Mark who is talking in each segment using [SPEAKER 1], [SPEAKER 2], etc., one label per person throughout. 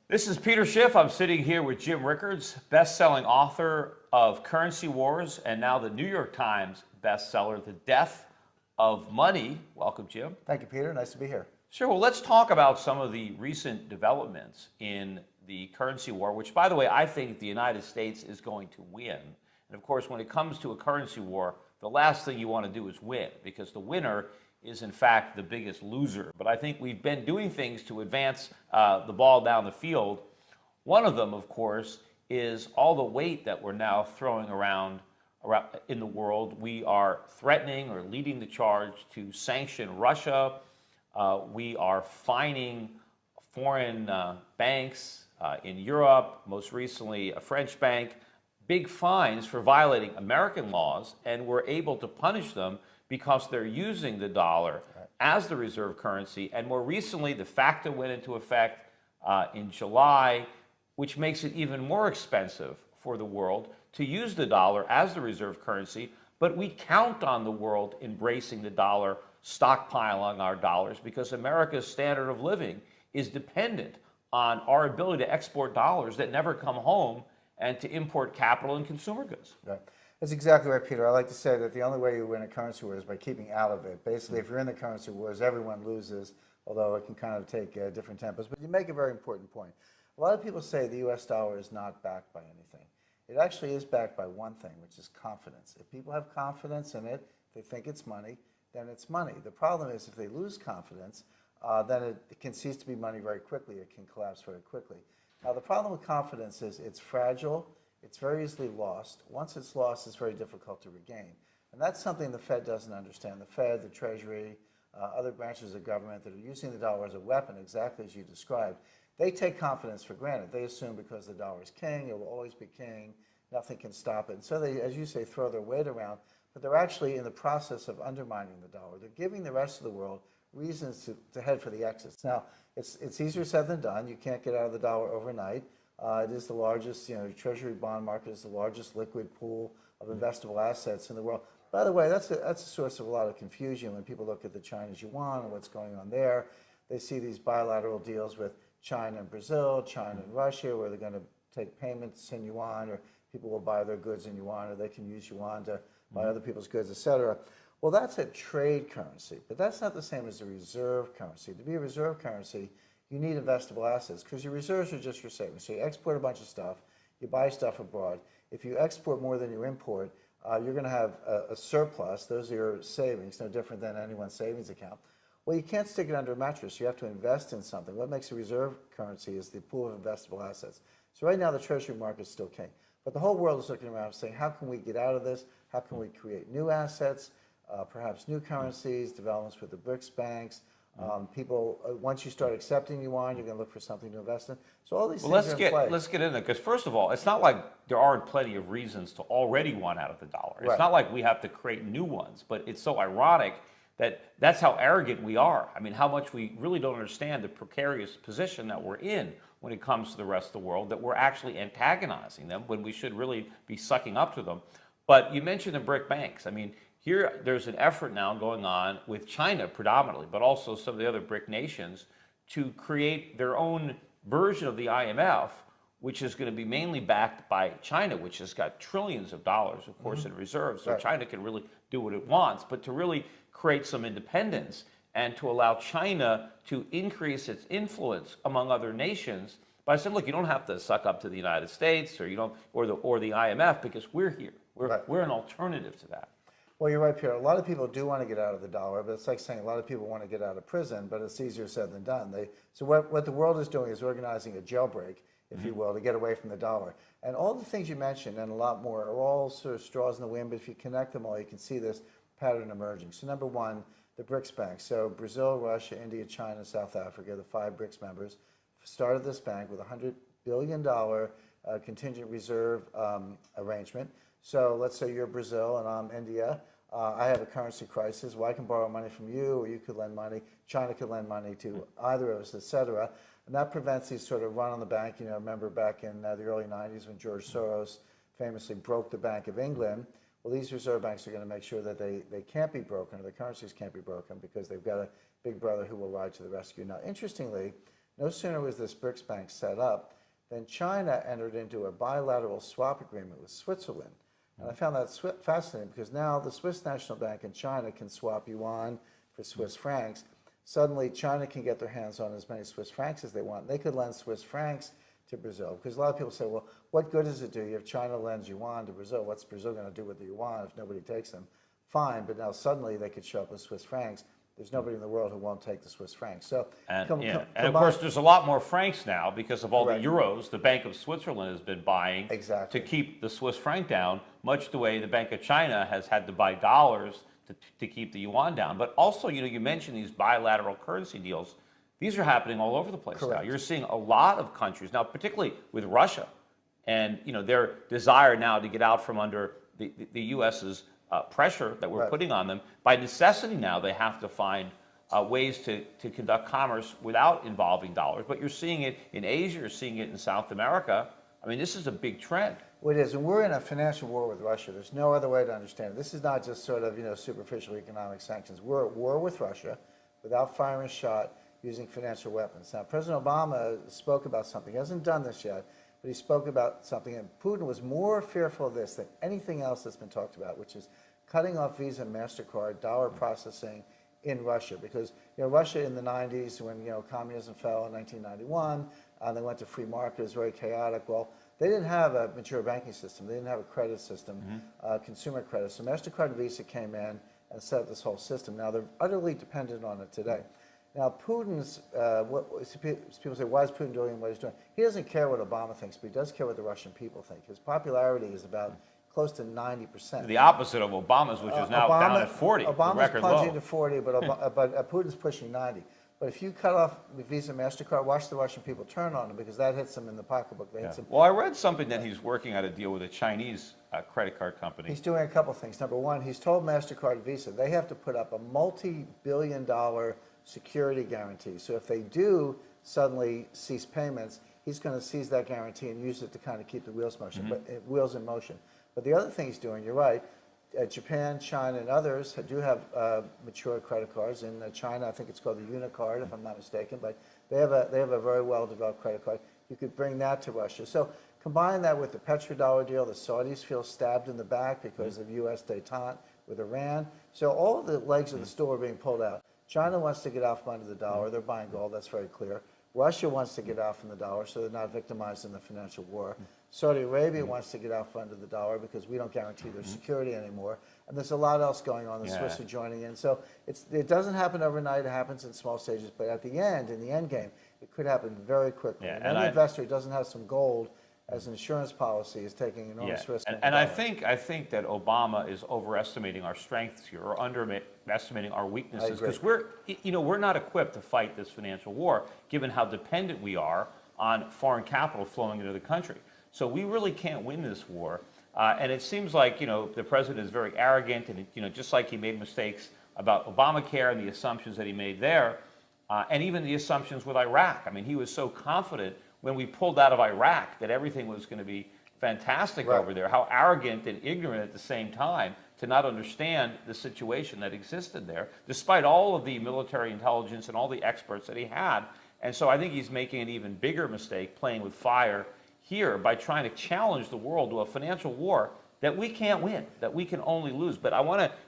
[SPEAKER 1] This is Peter Schiff. I'm sitting here with Jim Rickards, best-selling author of Currency Wars and now the New York Times bestseller, The Death of Money. Welcome, Jim.
[SPEAKER 2] Thank you, Peter. Nice to be here.
[SPEAKER 1] Sure. Well, let's talk about some of the recent developments in the currency war, which, by the way, I think the United States is going to win. And of course, when it comes to a currency war, the last thing you want to do is win, because the winner is in fact the biggest loser. But I think we've been doing things to advance the ball down the field. One of them, of course, is all the weight that we're now throwing around in the world. We are threatening or leading the charge to sanction Russia. We are fining foreign banks in Europe, most recently a French bank, big fines for violating American laws, and we're able to punish them because they're using the dollar as the reserve currency. And more recently, the FATCA went into effect in July, which makes it even more expensive for the world to use the dollar as the reserve currency. But we count on the world embracing the dollar, stockpiling our dollars, because America's standard of living is dependent on our ability to export dollars that never come home and to import capital and consumer goods.
[SPEAKER 2] Right. That's exactly right, Peter. I like to say that the only way you win a currency war is by keeping out of it. Basically, if you're in the currency wars, everyone loses, although it can kind of take different tempos. But you make a very important point. A lot of people say the U.S. dollar is not backed by anything. It actually is backed by one thing, which is confidence. If people have confidence in it, they think it's money, then it's money. The problem is if they lose confidence, then it can cease to be money very quickly. It can collapse very quickly. Now, the problem with confidence is it's fragile. It's very easily lost. Once it's lost, it's very difficult to regain. And that's something the Fed doesn't understand. The Fed, the Treasury, other branches of government that are using the dollar as a weapon, exactly as you described, they take confidence for granted. They assume because the dollar is king, it will always be king, nothing can stop it. And so they, as you say, throw their weight around, but they're actually in the process of undermining the dollar. They're giving the rest of the world reasons to head for the exits. Now, it's easier said than done. You can't get out of the dollar overnight. It is the largest, Treasury bond market is the largest liquid pool of investable assets in the world. By the way, that's a source of a lot of confusion when people look at the Chinese yuan and what's going on there. They see these bilateral deals with China and Brazil, China and Russia, where they're going to take payments in yuan, or people will buy their goods in yuan, or they can use yuan to buy other people's goods, etc. Well, that's a trade currency, but that's not the same as a reserve currency. To be a reserve currency, you need investable assets because your reserves are just your savings. So you export a bunch of stuff, you buy stuff abroad. If you export more than you import, you're going to have a surplus. Those are your savings, no different than anyone's savings account. Well, you can't stick it under a mattress. You have to invest in something. What makes a reserve currency is the pool of investable assets. So right now, the Treasury market is still king. But the whole world is looking around saying, how can we get out of this? How can we create new assets, perhaps new currencies, developments with the BRICS banks? People, once you start accepting yuan, you're going to look for something to invest in. So all these things are in play.
[SPEAKER 1] Let's get in there, because first of all, it's not like there aren't plenty of reasons to already want out of the dollar. It's not like we have to create new ones, but it's so ironic that that's how arrogant we are. I mean, how much we really don't understand the precarious position that we're in when it comes to the rest of the world, that we're actually antagonizing them when we should really be sucking up to them. But you mentioned the BRIC banks. I mean, here, there's an effort now going on with China predominantly, but also some of the other BRIC nations, to create their own version of the IMF, which is going to be mainly backed by China, which has got trillions of dollars, of course, in reserves. So China can really do what it wants, but to really create some independence and to allow China to increase its influence among other nations by saying, look, you don't have to suck up to the United States or the IMF, because we're here. We're an alternative to that.
[SPEAKER 2] Well, you're right, Pierre. A lot of people do want to get out of the dollar, but it's like saying a lot of people want to get out of prison, but it's easier said than done. So what the world is doing is organizing a jailbreak, if you will, to get away from the dollar. And all the things you mentioned and a lot more are all sort of straws in the wind, but if you connect them all, you can see this pattern emerging. So number one, the BRICS banks. So Brazil, Russia, India, China, South Africa, the 5 BRICS members, started this bank with a $100 billion contingent reserve arrangement. So let's say you're Brazil and I'm India. I have a currency crisis. Well, I can borrow money from you, or you could lend money. China could lend money to either of us, et cetera. And that prevents these sort of run on the bank. Remember back in the early 90s when George Soros famously broke the Bank of England. Well, these reserve banks are going to make sure that they can't be broken, or the currencies can't be broken, because they've got a big brother who will ride to the rescue. Now, interestingly, No sooner was this BRICS bank set up than China entered into a bilateral swap agreement with Switzerland. And I found that fascinating because now the Swiss National Bank in China can swap yuan for Swiss francs. Suddenly, China can get their hands on as many Swiss francs as they want. They could lend Swiss francs to Brazil. Because a lot of people say, well, what good does it do if China lends yuan to Brazil? What's Brazil going to do with the yuan if nobody takes them? Fine, but now suddenly they could show up with Swiss francs. There's nobody in the world who won't take the Swiss francs. So,
[SPEAKER 1] and of course, there's a lot more francs now because of all the euros the Bank of Switzerland has been buying to keep the Swiss franc down, much the way the Bank of China has had to buy dollars to keep the yuan down. But also, you mentioned these bilateral currency deals. These are happening all over the place now. You're seeing a lot of countries now, particularly with Russia, and their desire now to get out from under the U.S.'s pressure that we're putting on them. By necessity now, they have to find ways to conduct commerce without involving dollars. But you're seeing it in Asia, you're seeing it in South America. I mean, this is a big trend.
[SPEAKER 2] Well, it is, and we're in a financial war with Russia. There's no other way to understand it. This is not just sort of, superficial economic sanctions. We're at war with Russia without firing a shot using financial weapons. Now, President Obama spoke about something. He hasn't done this yet, but he spoke about something, and Putin was more fearful of this than anything else that's been talked about, which is cutting off Visa and MasterCard dollar processing in Russia. Because Russia in the 90s, when communism fell in 1991, they went to free market. It was very chaotic. Well, they didn't have a mature banking system. They didn't have a credit system, consumer credit. So MasterCard and Visa came in and set up this whole system. Now they're utterly dependent on it today. Now, Putin's, people say, why is Putin doing what he's doing? He doesn't care what Obama thinks, but he does care what the Russian people think. His popularity is about close to 90%.
[SPEAKER 1] The opposite of Obama's, which is now down at 40,
[SPEAKER 2] Obama's
[SPEAKER 1] record
[SPEAKER 2] plunging
[SPEAKER 1] low.
[SPEAKER 2] to 40, but Putin's pushing 90. But if you cut off Visa, MasterCard, watch the Russian people turn on him because that hits them in the pocketbook. They hit them.
[SPEAKER 1] Well, I read something that he's working out a deal with a Chinese credit card company.
[SPEAKER 2] He's doing a couple things. Number one, he's told MasterCard and Visa they have to put up a multi-billion-dollar security guarantee. So if they do suddenly cease payments, he's going to seize that guarantee and use it to kind of keep the wheels in motion. But the other thing he's doing, you're right, Japan, China, and others do have mature credit cards. In China, I think it's called the Unicard, if I'm not mistaken. But they have a very well-developed credit card. You could bring that to Russia. So combine that with the petrodollar deal. The Saudis feel stabbed in the back because of U.S. détente with Iran. So all of the legs of the stool are being pulled out. China wants to get out from under the dollar. They're buying gold. That's very clear. Russia wants to get out from the dollar so they're not victimized in the financial war. Saudi Arabia wants to get out from under the dollar because we don't guarantee their security anymore. And there's a lot else going on. The Swiss are joining in. So it doesn't happen overnight. It happens in small stages. But at the end, in the end game, it could happen very quickly. And any investor who doesn't have some gold as an insurance policy is taking enormous risk.
[SPEAKER 1] And I think that Obama is overestimating our strengths here or underestimating our weaknesses because we're not equipped to fight this financial war given how dependent we are on foreign capital flowing into the country. So we really can't win this war. And it seems like the president is very arrogant and just like he made mistakes about Obamacare and the assumptions that he made there, and even the assumptions with Iraq. I mean, he was so confident when we pulled out of Iraq that everything was going to be fantastic over there. How arrogant and ignorant at the same time to not understand the situation that existed there, despite all of the military intelligence and all the experts that he had. And so I think he's making an even bigger mistake playing with fire here by trying to challenge the world to a financial war that we can't win, that we can only lose. But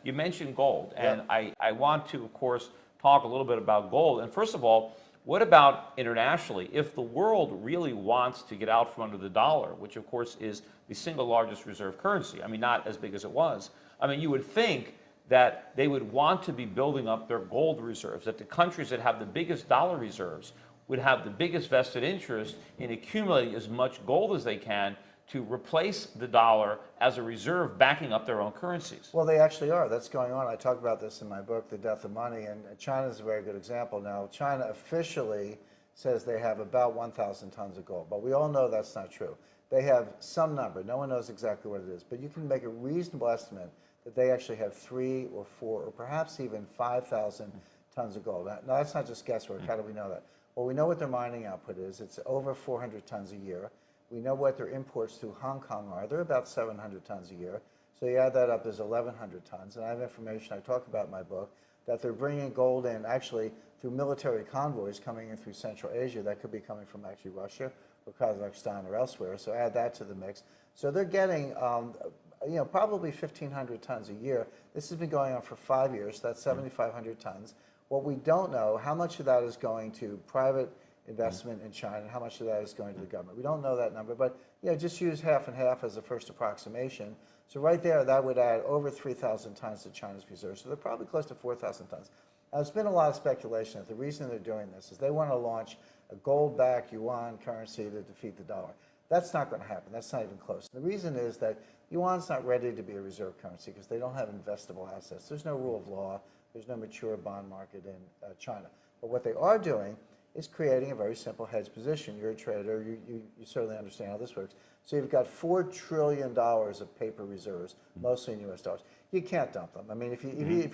[SPEAKER 1] you mentioned gold, and I want to, of course, talk a little bit about gold. And first of all, what about internationally? If the world really wants to get out from under the dollar, which of course is the single largest reserve currency, I mean, not as big as it was, I mean, you would think that they would want to be building up their gold reserves, that the countries that have the biggest dollar reserves would have the biggest vested interest in accumulating as much gold as they can to replace the dollar as a reserve backing up their own currencies.
[SPEAKER 2] Well, they actually are. That's going on. I talk about this in my book, The Death of Money, and China is a very good example. Now, China officially says they have about 1,000 tons of gold, but we all know that's not true. They have some number. No one knows exactly what it is, but you can make a reasonable estimate that they actually have 3 or 4 or perhaps even 5,000 tons of gold. Now, that's not just guesswork. How do we know that? Well, we know what their mining output is. It's over 400 tons a year. We know what their imports to Hong Kong are. They're about 700 tons a year. So you add that up, there's 1,100 tons. And I have information I talk about in my book that they're bringing gold in. Actually, through military convoys coming in through Central Asia. That could be coming from actually Russia or Kazakhstan or elsewhere. So add that to the mix. So they're getting, probably 1,500 tons a year. This has been going on for 5 years. So that's 7,500 tons. What we don't know, how much of that is going to private investment in China and how much of that is going to the government. We don't know that number, but just use half and half as a first approximation. So right there, that would add over 3,000 tons to China's reserves. So they're probably close to 4,000 tons. Now, there's been a lot of speculation that the reason they're doing this is they want to launch a gold-backed yuan currency to defeat the dollar. That's not going to happen. That's not even close. The reason is that yuan's not ready to be a reserve currency because they don't have investable assets. There's no rule of law. There's no mature bond market in China. But what they are doing is creating a very simple hedge position. You're a trader. You certainly understand how this works. So you've got $4 trillion of paper reserves, mostly in U.S. dollars. You can't dump them. I mean, if you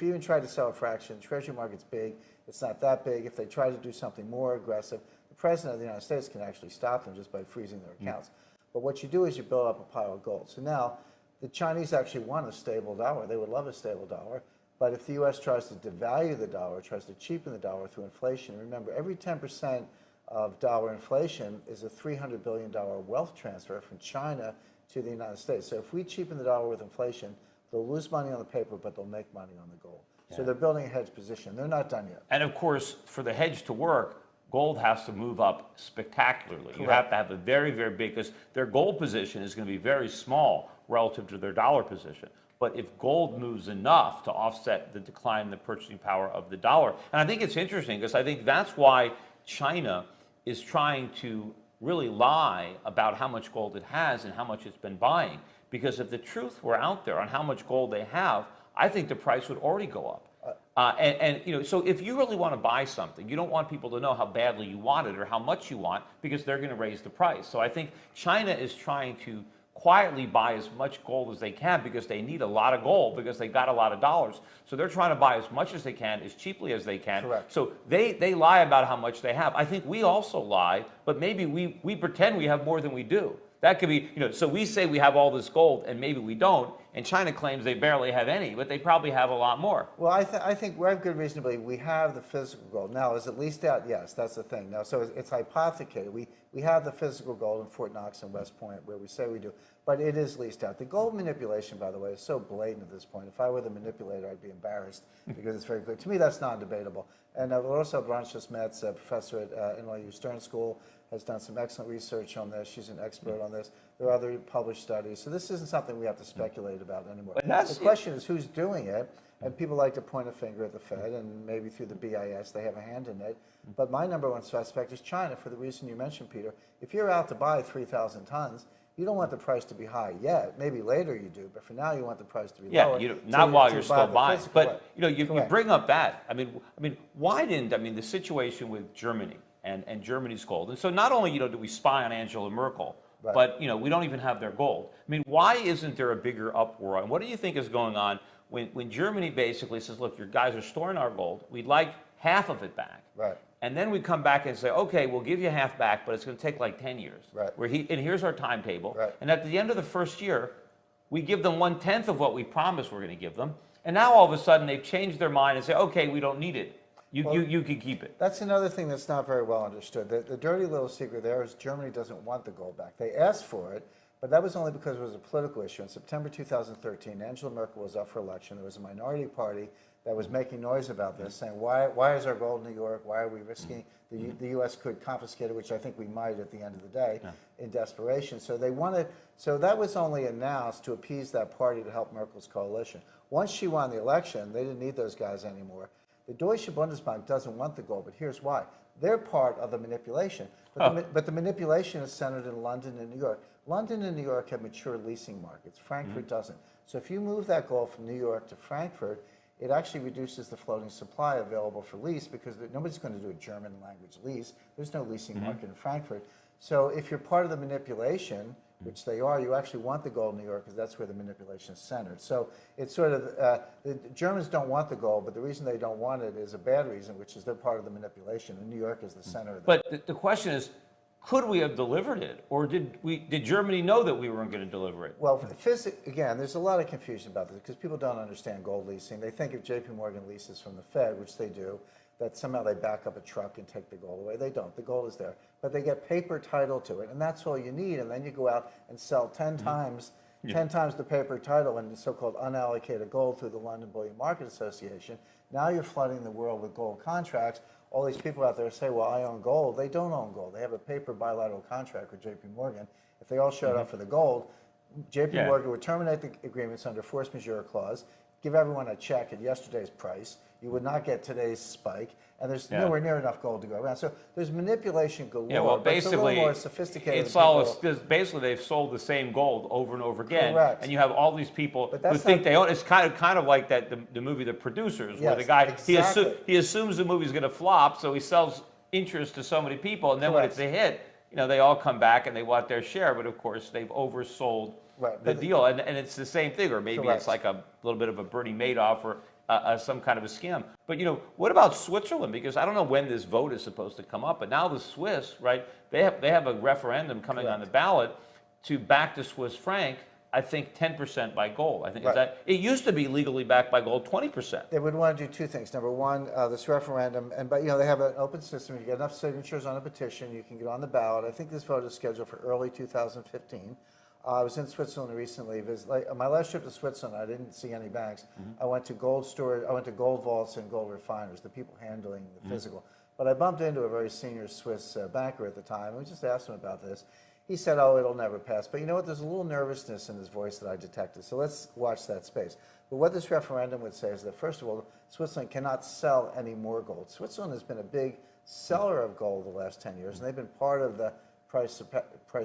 [SPEAKER 2] even try to sell a fraction, the Treasury market's big. It's not that big. If they try to do something more aggressive, the President of the United States can actually stop them just by freezing their accounts. But what you do is you build up a pile of gold. So now the Chinese actually want a stable dollar. They would love a stable dollar. But if the U.S. tries to devalue the dollar, tries to cheapen the dollar through inflation, remember, every 10% of dollar inflation is a $300 billion wealth transfer from China to the United States. So if we cheapen the dollar with inflation, they'll lose money on the paper, but they'll make money on the gold. So they're building a hedge position. They're not done yet.
[SPEAKER 1] And of course, for the hedge to work, gold has to move up spectacularly. Correct. You have to have a very, very big, because their gold position is going to be very small relative to their dollar position. But if gold moves enough to offset the decline in the purchasing power of the dollar, and I think it's interesting because I think that's why China is trying to really lie about how much gold it has and how much it's been buying. Because if the truth were out there on how much gold they have, I think the price would already go up. So if you really want to buy something, you don't want people to know how badly you want it or how much you want because they're going to raise the price. So I think China is trying to quietly buy as much gold as they can because they need a lot of gold because they got a lot of dollars. So they're trying to buy as much as they can, as cheaply as they can.
[SPEAKER 2] Correct.
[SPEAKER 1] So they lie about how much they have. I think we also lie, but maybe we pretend we have more than we do. That could be, so we say we have all this gold and maybe we don't, and China claims they barely have any, but they probably have a lot more.
[SPEAKER 2] Well, I think we have good reason to believe we have the physical gold. Now, is it leased out? Yes, that's the thing. Now, so it's hypothecated. We have the physical gold in Fort Knox and West Point where we say we do, but it is leased out. The gold manipulation, by the way, is so blatant at this point. If I were the manipulator, I'd be embarrassed because it's very clear. To me, that's non-debatable. And Larissa Branches-Metz, a professor at NYU Stern School, has done some excellent research on this. She's an expert on this. There are other published studies. So this isn't something we have to speculate about anymore. The question is who's doing it, and people like to point a finger at the Fed, and maybe through the BIS they have a hand in it. But my number one suspect is China, for the reason you mentioned, Peter. If you're out to buy 3,000 tons, you don't want the price to be high yet. Maybe later you do, but for now you want the price to be lower.
[SPEAKER 1] Yeah, not while you're still buying. But you bring up that. I mean, why didn't the situation with Germany and Germany's gold? And so not only do we spy on Angela Merkel, right, but we don't even have their gold. I mean, why isn't there a bigger uproar? And what do you think is going on when Germany basically says, look, your guys are storing our gold. We'd like half of it back.
[SPEAKER 2] Right.
[SPEAKER 1] And then we come back and say, okay, we'll give you half back, but it's going to take like 10 years.
[SPEAKER 2] Right.
[SPEAKER 1] And here's our timetable.
[SPEAKER 2] Right.
[SPEAKER 1] And at the end of the first year, we give them 1/10 of what we promised we're going to give them. And now all of a sudden they've changed their mind and say, okay, we don't need it. You can keep it.
[SPEAKER 2] That's another thing that's not very well understood. The dirty little secret there is Germany doesn't want the gold back. They asked for it, but that was only because it was a political issue. In September 2013, Angela Merkel was up for election. There was a minority party that was making noise about this, saying, why is our gold in New York? Why are we risking? The U.S. could confiscate it, which I think we might at the end of the day, in desperation. So they wanted. So that was only announced to appease that party to help Merkel's coalition. Once she won the election, they didn't need those guys anymore. The Deutsche Bundesbank doesn't want the gold, but here's why. They're part of the manipulation. But the manipulation is centered in London and New York. London and New York have mature leasing markets. Frankfurt doesn't. So if you move that gold from New York to Frankfurt, it actually reduces the floating supply available for lease because nobody's going to do a German language lease. There's no leasing market in Frankfurt. So if you're part of the manipulation, which they are, you actually want the gold in New York because that's where the manipulation is centered. So it's sort of, the Germans don't want the gold, but the reason they don't want it is a bad reason, which is they're part of the manipulation, and New York is the center of that.
[SPEAKER 1] But the question is, could we have delivered it, or did Germany know that we weren't going to deliver it?
[SPEAKER 2] Well, again, there's a lot of confusion about this because people don't understand gold leasing. They think if J.P. Morgan leases from the Fed, which they do, that somehow they back up a truck and take the gold away. They don't. The gold is there. But they get paper title to it, and that's all you need. And then you go out and sell 10 times 10 times the paper title in the so-called unallocated gold through the London Bullion Market Association. Now you're flooding the world with gold contracts. All these people out there say, well, I own gold. They don't own gold. They have a paper bilateral contract with JP Morgan. If they all showed up for the gold, JP Morgan would terminate the agreements under force majeure clause, give everyone a check at yesterday's price. You would not get today's spike, and there's nowhere near enough gold to go around. So there's manipulation galore.
[SPEAKER 1] Yeah, well,
[SPEAKER 2] but it's a little
[SPEAKER 1] basically,
[SPEAKER 2] more sophisticated.
[SPEAKER 1] it's all basically they've sold the same gold over and over again,
[SPEAKER 2] Correct.
[SPEAKER 1] and you have all these people
[SPEAKER 2] But
[SPEAKER 1] who
[SPEAKER 2] that's
[SPEAKER 1] think
[SPEAKER 2] not-
[SPEAKER 1] they own. It's kind of like that the movie The Producers, where
[SPEAKER 2] Yes,
[SPEAKER 1] the guy
[SPEAKER 2] exactly.
[SPEAKER 1] he assumes the movie's going to flop, so he sells interest to so many people, and then when
[SPEAKER 2] Correct.
[SPEAKER 1] it's a hit, they all come back and they want their share. But of course, they've oversold
[SPEAKER 2] Right,
[SPEAKER 1] the
[SPEAKER 2] but-
[SPEAKER 1] deal, and it's the same thing, or maybe
[SPEAKER 2] Correct.
[SPEAKER 1] it's like a little bit of a Bernie Madoff or some kind of a scam. But what about Switzerland? Because I don't know when this vote is supposed to come up, but now the Swiss, right? They have a referendum coming on the ballot to back the Swiss franc. I think 10% by gold. I think is that it used to be legally backed by gold 20%.
[SPEAKER 2] They would want to do two things. Number one, this referendum, but they have an open system. If you get enough signatures on a petition, you can get on the ballot. I think this vote is scheduled for early 2015. I was in Switzerland recently. My last trip to Switzerland, I didn't see any banks. I went to gold storage. I went to gold vaults and gold refiners, the people handling the physical. But I bumped into a very senior Swiss banker at the time. We just asked him about this. He said, "Oh, it'll never pass." But you know what? There's a little nervousness in his voice that I detected. So let's watch that space. But what this referendum would say is that, first of all, Switzerland cannot sell any more gold. Switzerland has been a big seller of gold the last 10 years, and they've been part of the price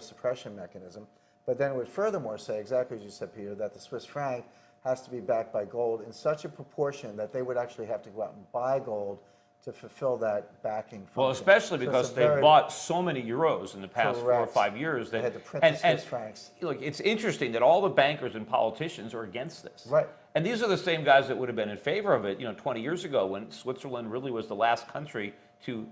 [SPEAKER 2] suppression mechanism. But then it would furthermore say, exactly as you said, Peter, that the Swiss franc has to be backed by gold in such a proportion that they would actually have to go out and buy gold to fulfill that backing function.
[SPEAKER 1] Well, especially
[SPEAKER 2] So it's
[SPEAKER 1] because
[SPEAKER 2] a
[SPEAKER 1] they
[SPEAKER 2] very-
[SPEAKER 1] bought so many euros in the past 4 or
[SPEAKER 2] Correct.
[SPEAKER 1] 5 years.
[SPEAKER 2] They had to print the Swiss francs.
[SPEAKER 1] Look, it's interesting that all the bankers and politicians are against this.
[SPEAKER 2] Right.
[SPEAKER 1] And these are the same guys that would have been in favor of it, 20 years ago when Switzerland really was the last country to,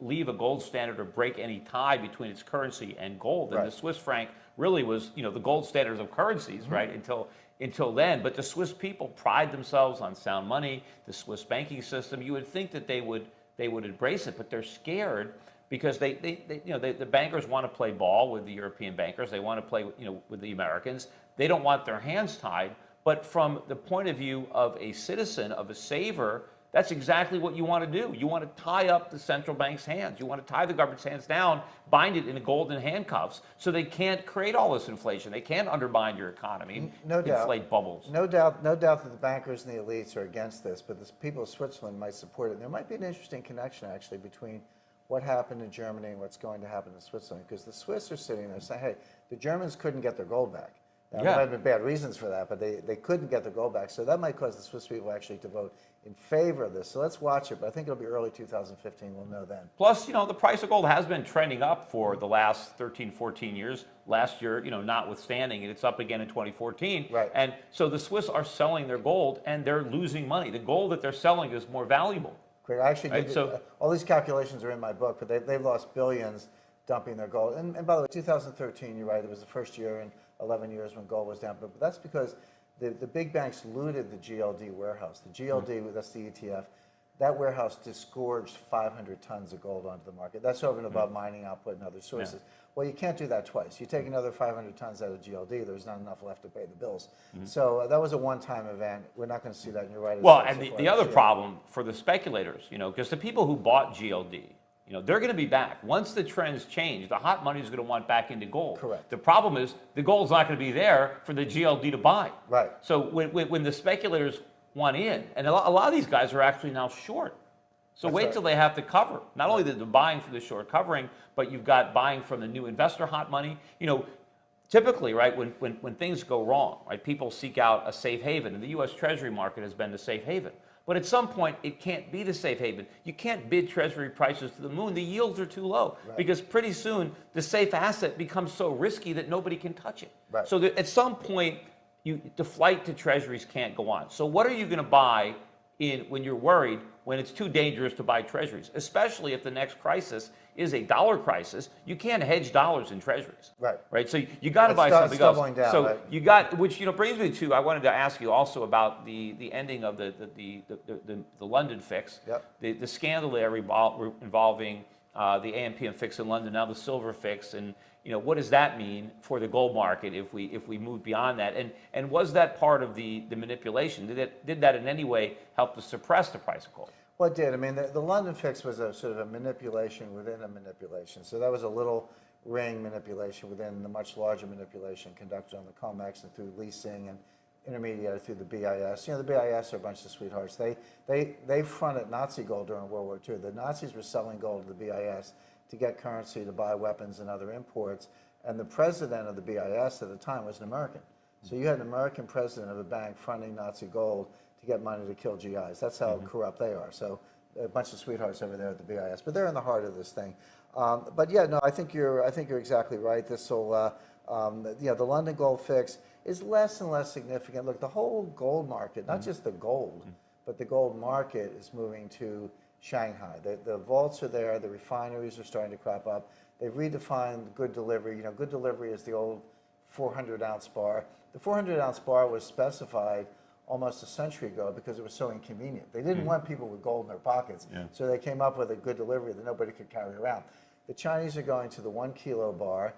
[SPEAKER 1] leave a gold standard or break any tie between its currency and gold. And the Swiss franc really was, the gold standard of currencies, right, until then. But the Swiss people pride themselves on sound money, the Swiss banking system. You would think that they would embrace it, but they're scared because the bankers want to play ball with the European bankers. They want to play, with the Americans. They don't want their hands tied. But from the point of view of a citizen, of a saver, that's exactly what you want to do. You want to tie up the central bank's hands. You want to tie the government's hands down, bind it in golden handcuffs, so they can't create all this inflation. They can't undermine your economy,
[SPEAKER 2] No doubt.
[SPEAKER 1] inflate bubbles.
[SPEAKER 2] No doubt that the bankers and the elites are against this, but the people of Switzerland might support it. And there might be an interesting connection, actually, between what happened in Germany and what's going to happen in Switzerland, because the Swiss are sitting there saying, hey, the Germans couldn't get their gold back. Now, there might have been bad reasons for that, but they couldn't get their gold back. So that might cause the Swiss people actually to vote in favor of this. So let's watch it, but I think it'll be early 2015. We'll know then.
[SPEAKER 1] Plus, the price of gold has been trending up for the last 13, 14 years. Last year, notwithstanding, it's up again in 2014.
[SPEAKER 2] Right.
[SPEAKER 1] And so the Swiss are selling their gold, and they're losing money. The gold that they're selling is more valuable.
[SPEAKER 2] Great. I actually
[SPEAKER 1] Right,
[SPEAKER 2] did,
[SPEAKER 1] so-
[SPEAKER 2] all these calculations are in my book, but they've lost billions dumping their gold. And by the way, 2013, you're right, it was the first year in 11 years when gold was down. But that's because the big banks looted the GLD warehouse. The GLD, that's the ETF, that warehouse disgorged 500 tons of gold onto the market. That's over and above mining output and other sources. Well, you can't do that twice. You take another 500 tons out of GLD, there's not enough left to pay the bills. So that was a one-time event. We're not going to see that, and you're right.
[SPEAKER 1] Well, and the other problem for the speculators, because the people who bought GLD, they're going to be back. Once the trends change, the hot money is going to want back into gold.
[SPEAKER 2] Correct.
[SPEAKER 1] The problem is the gold's not going to be there for the GLD to buy.
[SPEAKER 2] Right.
[SPEAKER 1] So when the speculators want in, and a lot of these guys are actually now short. So
[SPEAKER 2] That's
[SPEAKER 1] wait
[SPEAKER 2] right.
[SPEAKER 1] till they have to cover. Not only the buying for the short covering, but you've got buying from the new investor hot money. Typically, right, when things go wrong, right, people seek out a safe haven, and the U.S. Treasury market has been the safe haven. But at some point, it can't be the safe haven. You can't bid Treasury prices to the moon. The yields are too low because pretty soon the safe asset becomes so risky that nobody can touch it.
[SPEAKER 2] Right.
[SPEAKER 1] So that at some point, the flight to Treasuries can't go on. So what are you going to buy when you're worried when it's too dangerous to buy treasuries, especially if the next crisis is a dollar crisis. You can't hedge dollars in treasuries.
[SPEAKER 2] Right.
[SPEAKER 1] So you got to buy something else.
[SPEAKER 2] Doubling down,
[SPEAKER 1] so
[SPEAKER 2] right?
[SPEAKER 1] you got, which brings me to, I wanted to ask you also about the ending of the London fix.
[SPEAKER 2] Yep.
[SPEAKER 1] The scandal there involving the AMPM fix in London, now the silver fix, and what does that mean for the gold market if we move beyond that? And was that part of the manipulation? Did that in any way help to suppress the price of gold?
[SPEAKER 2] Well, it did. I mean, the London fix was a sort of a manipulation within a manipulation. So that was a little ring manipulation within the much larger manipulation conducted on the COMEX and through leasing and intermediary through the BIS. The BIS are a bunch of sweethearts. They fronted Nazi gold during World War II. The Nazis were selling gold to the BIS to get currency to buy weapons and other imports. And the president of the BIS at the time was an American. So you had an American president of a bank fronting Nazi gold to get money to kill GIs. That's how corrupt they are. So a bunch of sweethearts over there at the BIS, but they're in the heart of this thing. But yeah, no, I think you're exactly right. This will, the London gold fix is less and less significant. Look, the whole gold market, not just the gold, but the gold market is moving to Shanghai. The vaults are there. The refineries are starting to crop up. They've redefined good delivery. Good delivery is the old 400-ounce bar. The 400-ounce bar was specified almost a century ago because it was so inconvenient. They didn't want people with gold in their pockets, so they came up with a good delivery that nobody could carry around. The Chinese are going to the 1 kilo bar.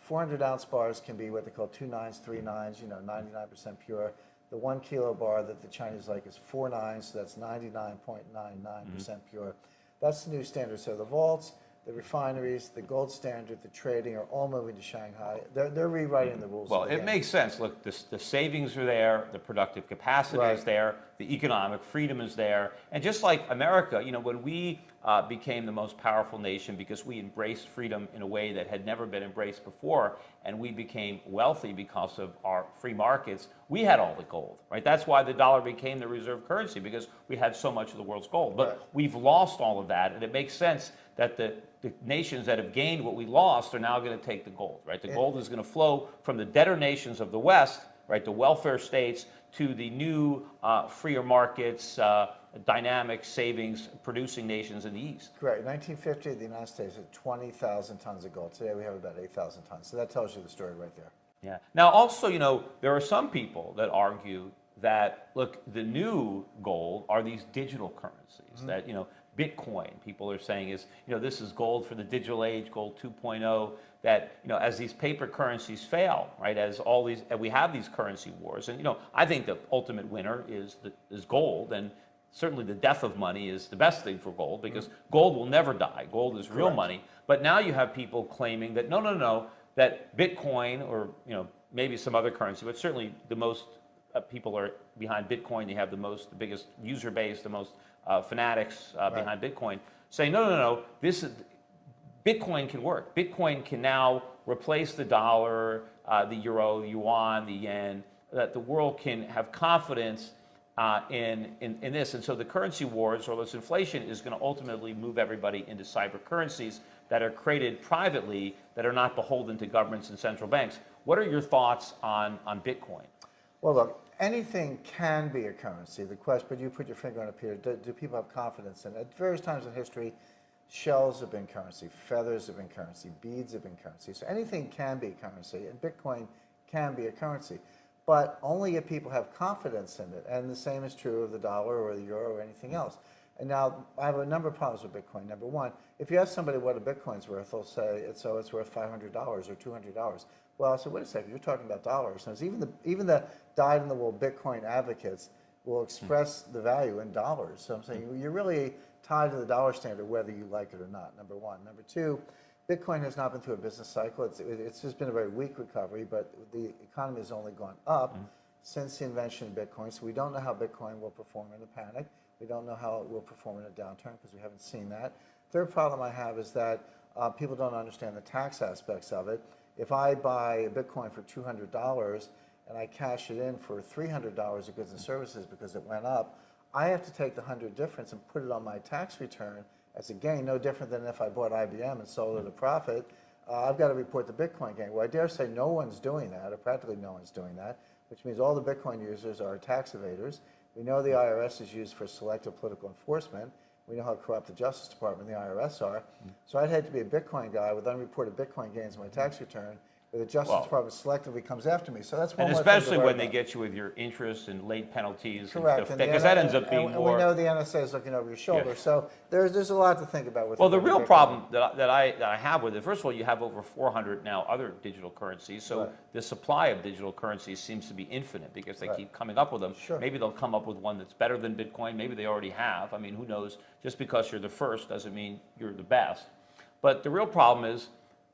[SPEAKER 2] 400-ounce bars can be what they call 2 nines, 3 nines, 99% pure. The 1 kilo bar that the Chinese like is 4 nines, so that's 99.99% pure. That's the new standard. So the vaults, the refineries, the gold standard, the trading are all moving to Shanghai. They're rewriting the rules.
[SPEAKER 1] Well, it makes sense. Look, the savings are there, the productive capacity is there, the economic freedom is there. And just like America, when we became the most powerful nation because we embraced freedom in a way that had never been embraced before, and we became wealthy because of our free markets, we had all the gold, right? That's why the dollar became the reserve currency, because we had so much of the world's gold. But we've lost all of that, and it makes sense that the nations that have gained what we lost are now going to take the gold, right? The gold is going to flow from the debtor nations of the West, right, the welfare states, to the new freer markets, dynamic savings producing nations in the East.
[SPEAKER 2] Correct. In 1950, the United States had 20,000 tons of gold. Today we have about 8,000 tons. So that tells you the story right there.
[SPEAKER 1] Yeah. Now also, there are some people that argue that, look, the new gold are these digital currencies that, Bitcoin, people are saying is, this is gold for the digital age, gold 2.0, that, as these paper currencies fail, right, as we have these currency wars, and, I think the ultimate winner is gold, and certainly the death of money is the best thing for gold, because gold will never die. Gold is real money. But now you have people claiming that, no, that Bitcoin, or, maybe some other currency, but certainly the most people are behind Bitcoin. You have the biggest user base, the most fanatics behind Bitcoin, saying, no, Bitcoin can work. Bitcoin can now replace the dollar, the euro, the yuan, the yen, that the world can have confidence in this. And so the currency wars, or this inflation, is going to ultimately move everybody into cyber currencies that are created privately, that are not beholden to governments and central banks. What are your thoughts on Bitcoin?
[SPEAKER 2] Well, look, anything can be a currency. The question, but you put your finger on it, Peter, do people have confidence in it? At various times in history, shells have been currency, feathers have been currency, beads have been currency. So anything can be a currency, and Bitcoin can be a currency. But only if people have confidence in it. And the same is true of the dollar or the euro or anything else. And now, I have a number of problems with Bitcoin. Number one, if you ask somebody what a Bitcoin's worth, they'll say it's worth $500 or $200. Well, I said, wait a second, you're talking about dollars. And even the dyed-in-the-wool Bitcoin advocates will express the value in dollars. So I'm saying you're really tied to the dollar standard whether you like it or not, number one. Number two, Bitcoin has not been through a business cycle. It's just been a very weak recovery, but the economy has only gone up since the invention of Bitcoin. So we don't know how Bitcoin will perform in a panic. We don't know how it will perform in a downturn because we haven't seen that. Third problem I have is that people don't understand the tax aspects of it. If I buy a Bitcoin for $200 and I cash it in for $300 of goods and services because it went up, I have to take the 100 difference and put it on my tax return as a gain, no different than if I bought IBM and sold it at a profit. I've got to report the Bitcoin gain. Well, I dare say no one's doing that, or practically no one's doing that, which means all the Bitcoin users are tax evaders. We know the IRS is used for selective political enforcement. We know how corrupt the Justice Department and the IRS are. So I'd hate to be a Bitcoin guy with unreported Bitcoin gains in my tax return, where the Justice Department selectively comes after me. So that's one
[SPEAKER 1] And
[SPEAKER 2] more thing
[SPEAKER 1] especially
[SPEAKER 2] to worry
[SPEAKER 1] when they
[SPEAKER 2] about.
[SPEAKER 1] get you with your interest and late penalties.
[SPEAKER 2] Correct.
[SPEAKER 1] Because that ends up being
[SPEAKER 2] and
[SPEAKER 1] more.
[SPEAKER 2] we know the NSA is looking over your shoulder. So there's a lot to think about with.
[SPEAKER 1] Well, the real
[SPEAKER 2] Bitcoin.
[SPEAKER 1] problem that I have with it, first of all, you have over 400 now other digital currencies. So
[SPEAKER 2] Right.
[SPEAKER 1] the supply of digital currencies seems to be infinite because they
[SPEAKER 2] Right.
[SPEAKER 1] keep coming up with them.
[SPEAKER 2] Sure.
[SPEAKER 1] Maybe they'll come up with one that's better than Bitcoin. Maybe they already have. I mean, who knows? Just because you're the first doesn't mean you're the best. But the real problem is,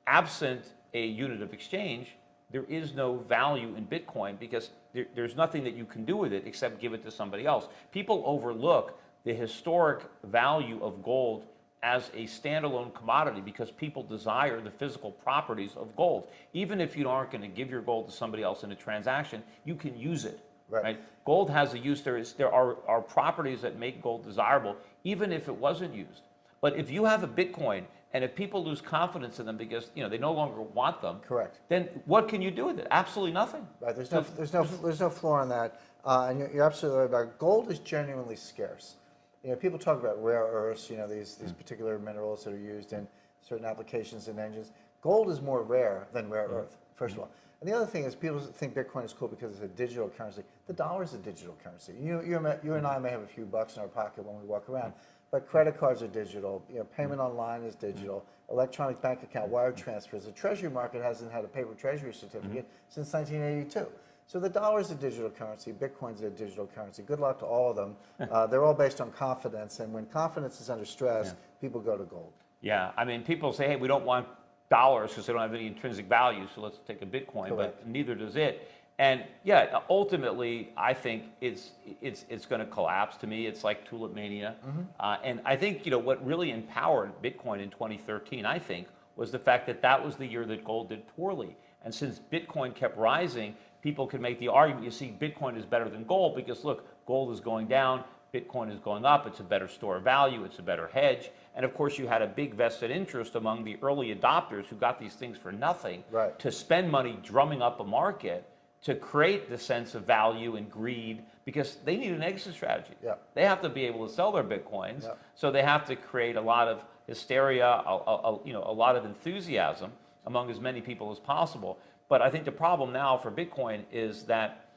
[SPEAKER 1] absent a unit of exchange, there is no value in Bitcoin because there's nothing that you can do with it except give it to somebody else. People overlook the historic value of gold as a standalone commodity because people desire the physical properties of gold. Even if you aren't going to give your gold to somebody else in a transaction, you can use it. Right? Gold has a use. There are properties that make gold desirable, even if it wasn't used. But if you have a Bitcoin and if people lose confidence in them because they no longer want them,
[SPEAKER 2] correct,
[SPEAKER 1] then what can you do with it? Absolutely nothing.
[SPEAKER 2] Right. There's no floor on that, and you're absolutely right about it. Gold is genuinely scarce. People talk about rare earths. These particular minerals that are used in certain applications and engines. Gold is more rare than rare earth. First of all. And the other thing is people think Bitcoin is cool because it's a digital currency. The dollar is a digital currency. You and I may have a few bucks in our pocket when we walk around, but credit cards are digital. Payment online is digital. Electronic bank account, wire transfers. The treasury market hasn't had a paper treasury certificate since 1982. So the dollar is a digital currency. Bitcoin's a digital currency. Good luck to all of them. They're all based on confidence, and when confidence is under stress, people go to gold.
[SPEAKER 1] Yeah, I mean, people say, hey, we don't want dollars because they don't have any intrinsic value, so let's take a Bitcoin,
[SPEAKER 2] Correct.
[SPEAKER 1] but neither does it. And yeah, ultimately, I think it's going to collapse. To me, it's like tulip mania. And I think what really empowered Bitcoin in 2013, I think, was the fact that was the year that gold did poorly. And since Bitcoin kept rising, people could make the argument, you see, Bitcoin is better than gold because look, gold is going down, Bitcoin is going up, it's a better store of value, it's a better hedge. And of course, you had a big vested interest among the early adopters who got these things for nothing to spend money drumming up a market to create the sense of value and greed because they need an exit strategy. They have to be able to sell their Bitcoins, so they have to create a lot of hysteria, a lot of enthusiasm among as many people as possible. But I think the problem now for Bitcoin is that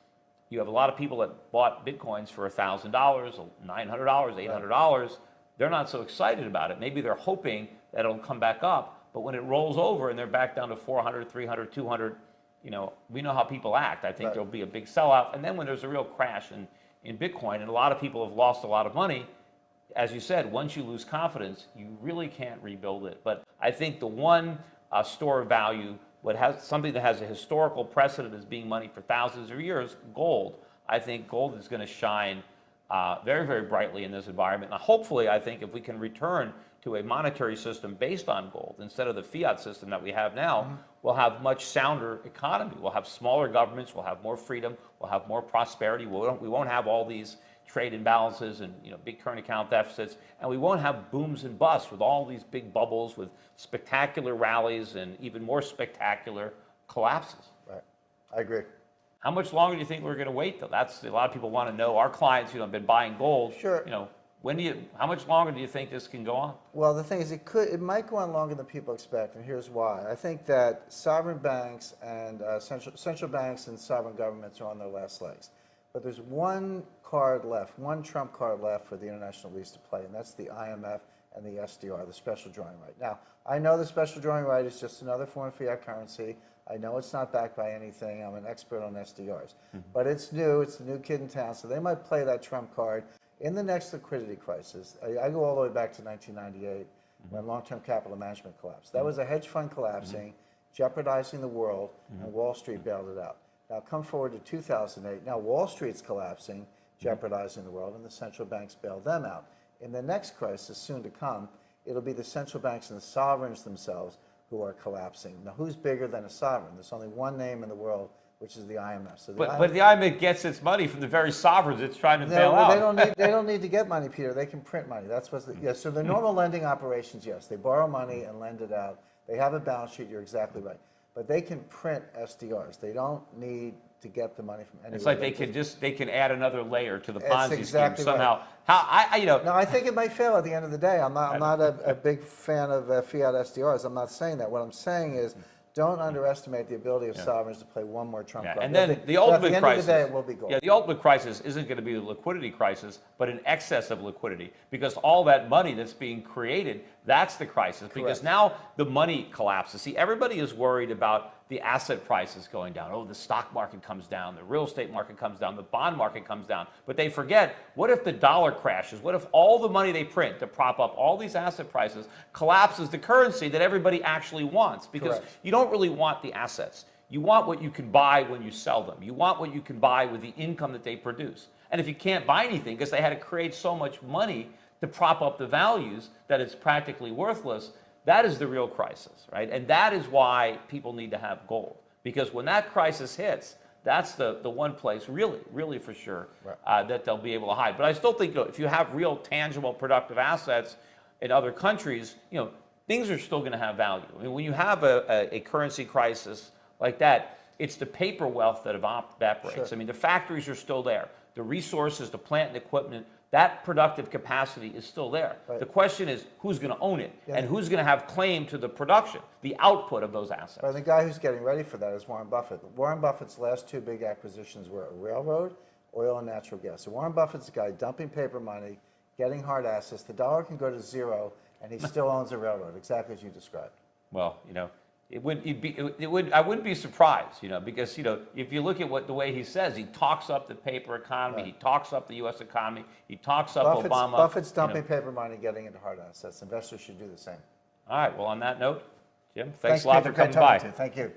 [SPEAKER 1] you have a lot of people that bought Bitcoins for $1,000, $900, $800. They're not so excited about it. Maybe they're hoping that it'll come back up, but when it rolls over and they're back down to 400, 300, 200, we know how people act. I think there'll be a big sellout. And then when there's a real crash in Bitcoin, and a lot of people have lost a lot of money, as you said, once you lose confidence, you really can't rebuild it. But I think the one store of value, something that has a historical precedent as being money for thousands of years, gold. I think gold is going to shine very, very brightly in this environment. And hopefully, I think if we can return to a monetary system based on gold instead of the fiat system that we have now, we'll have much sounder economy. We'll have smaller governments. We'll have more freedom. We'll have more prosperity. We won't have all these trade imbalances and big current account deficits, and we won't have booms and busts with all these big bubbles with spectacular rallies and even more spectacular collapses.
[SPEAKER 2] Right, I agree.
[SPEAKER 1] How much longer do you think we're going to wait, though? That's a lot of people want to know. Our clients, have been buying gold.
[SPEAKER 2] Sure.
[SPEAKER 1] How much longer do you think this can go on?
[SPEAKER 2] Well, the thing is, it might go on longer than people expect, and here's why. I think that sovereign banks and central banks and sovereign governments are on their last legs. But there's one card left, one trump card left for the international elites to play, and that's the IMF and the SDR, the special drawing right. Now, I know the special drawing right is just another form of fiat currency. I know it's not backed by anything. I'm an expert on SDRs. But it's new. It's the new kid in town, so they might play that trump card in the next liquidity crisis. I go all the way back to 1998 when long-term capital management collapsed. That was a hedge fund collapsing, jeopardizing the world, and Wall Street bailed it out. Now come forward to 2008. Now Wall Street's collapsing, jeopardizing the world, and the central banks bailed them out. In the next crisis, soon to come, it'll be the central banks and the sovereigns themselves who are collapsing. Now, who's bigger than a sovereign? There's only one name in the world, which is the IMF. So
[SPEAKER 1] but the IMF gets its money from the very sovereigns it's trying to bail out.
[SPEAKER 2] They don't need to get money, Peter. They can print money. That's what's so the normal lending operations, yes, they borrow money and lend it out. They have a balance sheet. You're exactly right. but they can print SDRs. They don't need to get the money from anywhere.
[SPEAKER 1] It's like they can add another layer to the Ponzi
[SPEAKER 2] exactly
[SPEAKER 1] scheme somehow.
[SPEAKER 2] right.
[SPEAKER 1] How
[SPEAKER 2] No, I think it might fail at the end of the day. I'm not a big fan of fiat SDRs. I'm not saying that. What I'm saying is, don't underestimate the ability of sovereigns to play one more trump card.
[SPEAKER 1] And then the
[SPEAKER 2] ultimate
[SPEAKER 1] ultimate
[SPEAKER 2] at the end
[SPEAKER 1] crisis.
[SPEAKER 2] of the day, it will be gold.
[SPEAKER 1] Yeah, the ultimate crisis isn't going to be the liquidity crisis, but an excess of liquidity, because all that money that's being created, that's the crisis. Because now the money collapses. See, everybody is worried about the asset prices going down. Oh, the stock market comes down, the real estate market comes down, the bond market comes down. But they forget, what if the dollar crashes? What if all the money they print to prop up all these asset prices collapses the currency that everybody actually wants? Because you don't really want the assets. You want what you can buy when you sell them. You want what you can buy with the income that they produce. And if you can't buy anything because they had to create so much money to prop up the values that it's practically worthless, that is the real crisis, right? And that is why people need to have gold. Because when that crisis hits, that's the one place, really for sure, that they'll be able to hide. But I still think, if you have real, tangible, productive assets in other countries, things are still going to have value. I mean, when you have a currency crisis like that, it's the paper wealth that evaporates. I mean, the factories are still there. The resources, the plant and equipment, that productive capacity is still there. The question is, who's going to own it? And who's going to have claim to the production, the output of those assets?
[SPEAKER 2] But the guy who's getting ready for that is Warren Buffett. Warren Buffett's last two big acquisitions were a railroad, oil and natural gas. So Warren Buffett's a guy dumping paper money, getting hard assets. The dollar can go to zero, and he still owns a railroad, exactly as you described.
[SPEAKER 1] Well, I wouldn't be surprised, because if you look at the way he says, he talks up the paper economy, he talks up the U.S. economy, he talks up Obama.
[SPEAKER 2] Buffett's dumping paper money, getting into hard assets. Investors should do the same.
[SPEAKER 1] All right. Well, on that note, Jim, thanks a lot for coming by.
[SPEAKER 2] Thank you.